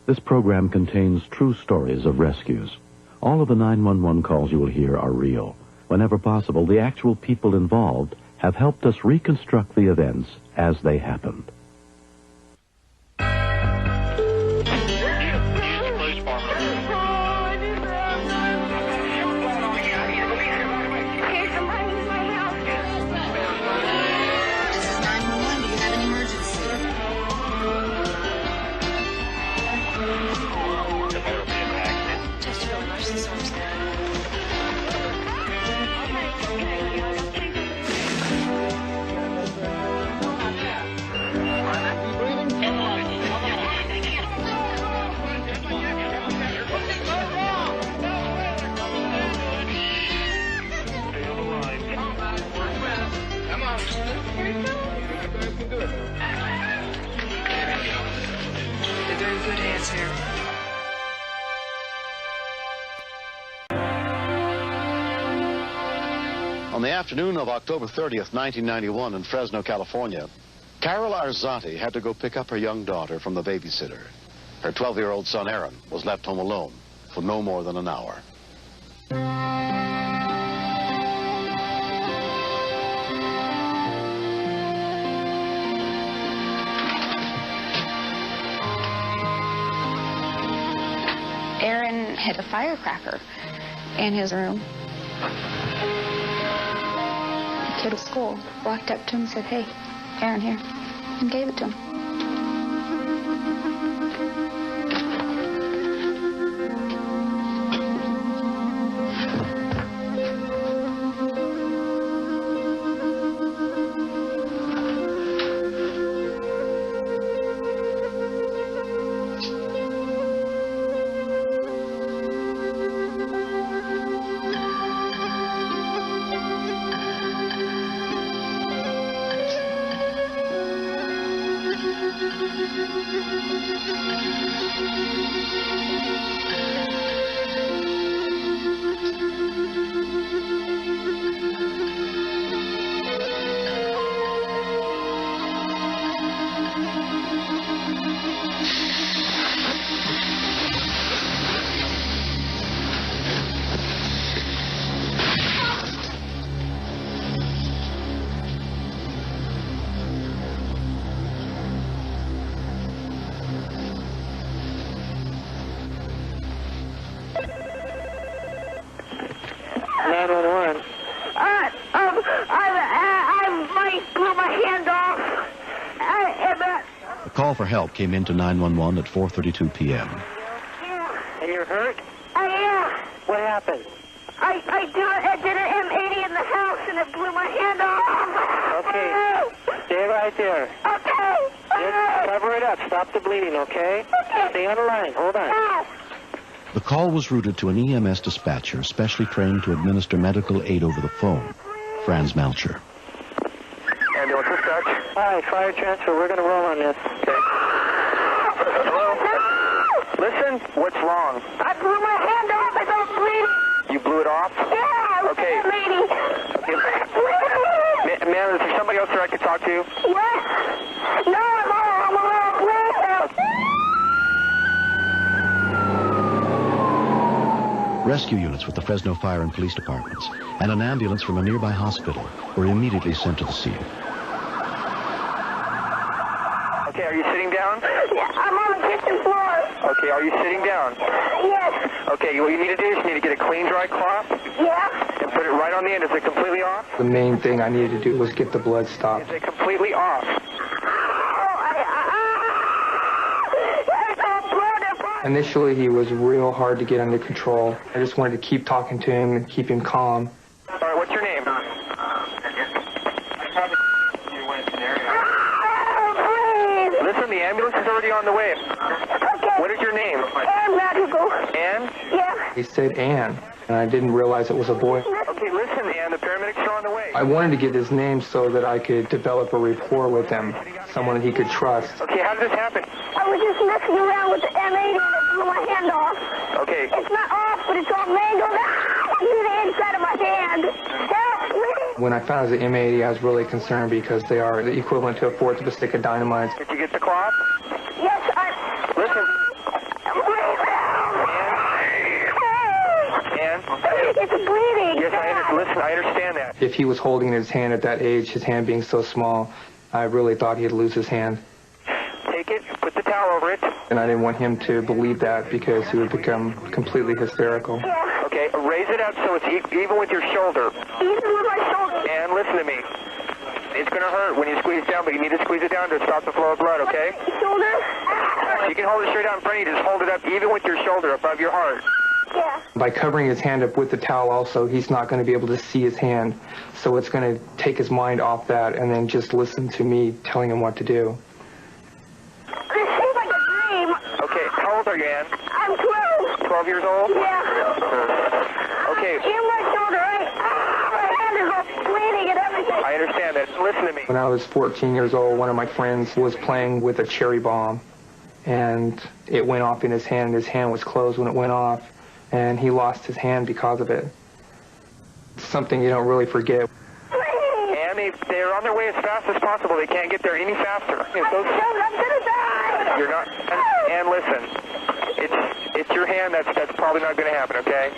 This program contains true stories of rescues. All of the 911 calls you will hear are real. Whenever possible, the actual people involved have helped us reconstruct the events as they happened. On the afternoon of October 30th, 1991 in Fresno, California, Carol Arzati had to go pick up her young daughter from the babysitter. Her 12-year-old son, Aaron, was left home alone for no more than an hour. Aaron had a firecracker in his room. The kid at school walked up to him and said, "Hey, Aaron here," and gave it to him. A call for help came into 911 at 4:32 p.m. And you're hurt? Yeah. What happened? I did an M80 in the house and it blew my hand off. Okay. Stay right there. Okay. Just cover it up. Stop the bleeding, okay? Okay. Stay on the line. Hold on. The call was routed to an EMS dispatcher specially trained to administer medical aid over the phone, Franz Melcher. Ambulance dispatch. Hi, fire transfer. We're going to roll on this. Okay. Hello? Listen, what's wrong? I blew my hand off. I don't bleed. You blew it off? Yeah. Okay. Lady. Ma'am, is there somebody else there I could talk to? What? No, I'm alone. Rescue units with the Fresno Fire and Police Departments and an ambulance from a nearby hospital were immediately sent to the scene. Okay, are you sitting down? Yeah, I'm on the kitchen floor. Okay, are you sitting down? Yes. Okay, what you need to do is you need to get a clean, dry cloth Yeah. and put it right on the end. Is it completely off? The main thing I needed to do was get the blood stopped. Is it completely off? Initially, he was real hard to get under control. I just wanted to keep talking to him and keep him calm. All right, what's your name? Listen, the ambulance is already on the way. Okay. What is your name? Anne Magical. Ann? Yeah. He said Ann, and I didn't realize it was a boy. Okay, listen, Ann, the paramedics are on the way. I wanted to get his name so that I could develop a rapport with him, someone that he could trust. Okay, how did this happen? I was just messing around with the M80 and it blew my hand off. Okay. It's not off, but it's all mangled. Through the inside of my hand. Help, please. When I found it was an M80, I was really concerned because they are the equivalent to a fourth of a stick of dynamite. Did you get the cloth? Yes, Listen. If he was holding his hand at that age, his hand being so small, I really thought he'd lose his hand. Take it, put the towel over it. And I didn't want him to believe that because he would become completely hysterical. Okay, raise it up so it's even with your shoulder. Even with my shoulder. And listen to me. It's going to hurt when you squeeze down, but you need to squeeze it down to stop the flow of blood, okay? Shoulder? You can hold it straight out in front of you. Just hold it up even with your shoulder above your heart. Yeah. By covering his hand up with the towel also, he's not going to be able to see his hand. So it's going to take his mind off that and then just listen to me telling him what to do. This seems like a dream. Okay, how old are you, Ann? I'm 12. 12 years old? Yeah. Okay. In my shoulder, my hand is all bleeding and everything. I understand that. Listen to me. When I was 14 years old, one of my friends was playing with a cherry bomb, and it went off in his hand. His hand was closed when it went off, and he lost his hand because of it. It's something you don't really forget. And they're on their way as fast as possible. They can't get there any faster. I'm gonna die. You're not. And listen, it's your hand that's probably not going to happen. Okay?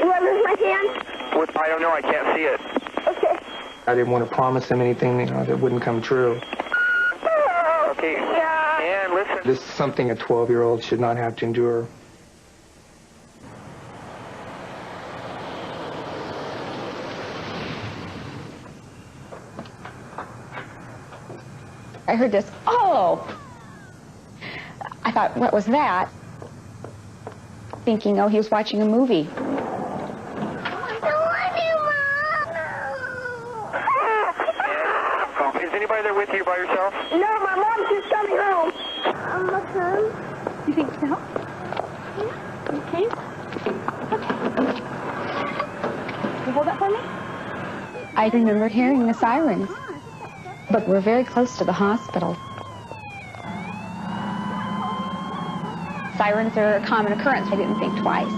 What is my hand? I don't know. I can't see it. Okay. I didn't want to promise him anything that wouldn't come true. Okay. And listen. This is something a 12-year-old should not have to endure. I heard this, oh! I thought, what was that? Thinking, oh, he was watching a movie. Is anybody there with you by yourself? No, my mom's just coming home. Look home. You think so? Yeah. Okay. Okay. You hold that for me? I remember hearing the sirens, but we're very close to the hospital. Sirens are a common occurrence. I didn't think twice.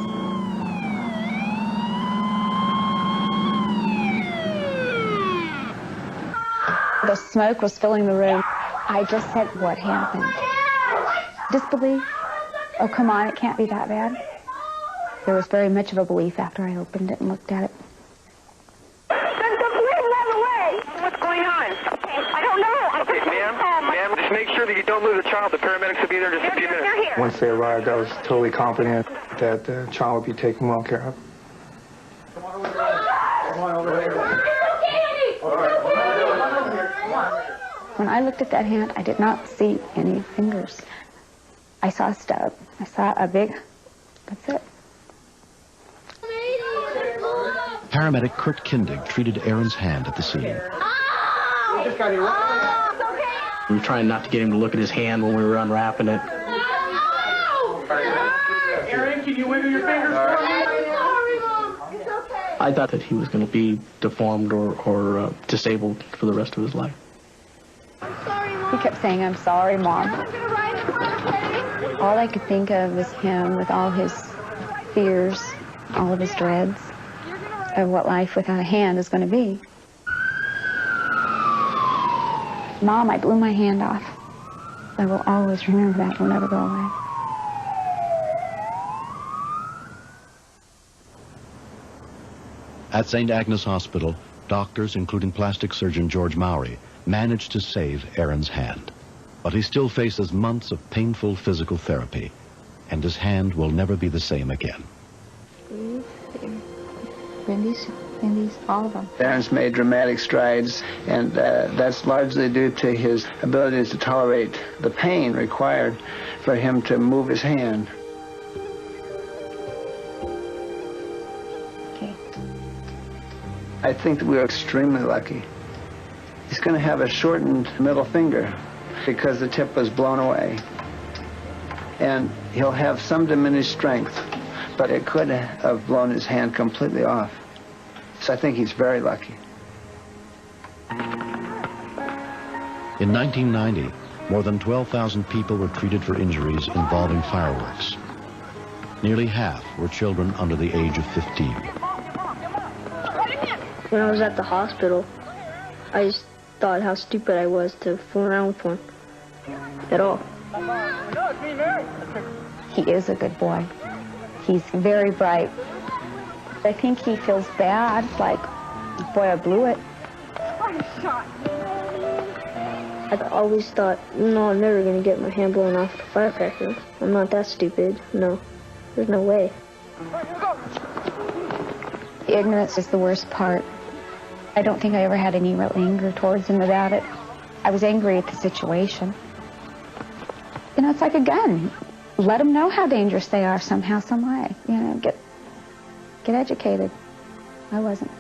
The smoke was filling the room. I just said, what happened? Disbelief? Oh, come on, it can't be that bad. There was very much of a belief after I opened it and looked at it. There's a plane on the way. What's going on? I don't know. Okay, ma'am, just make sure that you don't lose the child. The paramedics will be there in just a few minutes. You're here. Once they arrived, I was totally confident that the child would be taken well care of. When I looked at that hand, I did not see any fingers. I saw a stub. I saw a big, that's it. Paramedic Kurt Kindig treated Aaron's hand at the scene. We were trying not to get him to look at his hand when we were unwrapping it. Aaron, can you wiggle your fingers for me? I thought that he was going to be deformed or disabled for the rest of his life. He kept saying, I'm sorry, Mom. All I could think of was him with all his fears, all of his dreads of what life without a hand is going to be. Mom, I blew my hand off. I will always remember that. It will never go away. At St. Agnes Hospital, doctors, including plastic surgeon George Mowry, managed to save Aaron's hand. But he still faces months of painful physical therapy, and his hand will never be the same again. Wendy's, all of them. Aaron's made dramatic strides, and that's largely due to his ability to tolerate the pain required for him to move his hand. Okay. I think that we are extremely lucky. He's going to have a shortened middle finger because the tip was blown away. And he'll have some diminished strength, but it could have blown his hand completely off. So I think he's very lucky. In 1990, more than 12,000 people were treated for injuries involving fireworks. Nearly half were children under the age of 15. When I was at the hospital, I just thought how stupid I was to fool around with one at all. He is a good boy. He's very bright. I think he feels bad, like, Boy, I blew it. I always thought, no, I'm never going to get my hand blown off with a firecracker. I'm not that stupid. No, there's no way. Ignorance is the worst part. I don't think I ever had any real anger towards him about it. I was angry at the situation. You know, it's like a gun. Let them know how dangerous they are somehow, some way. You know, get educated. I wasn't.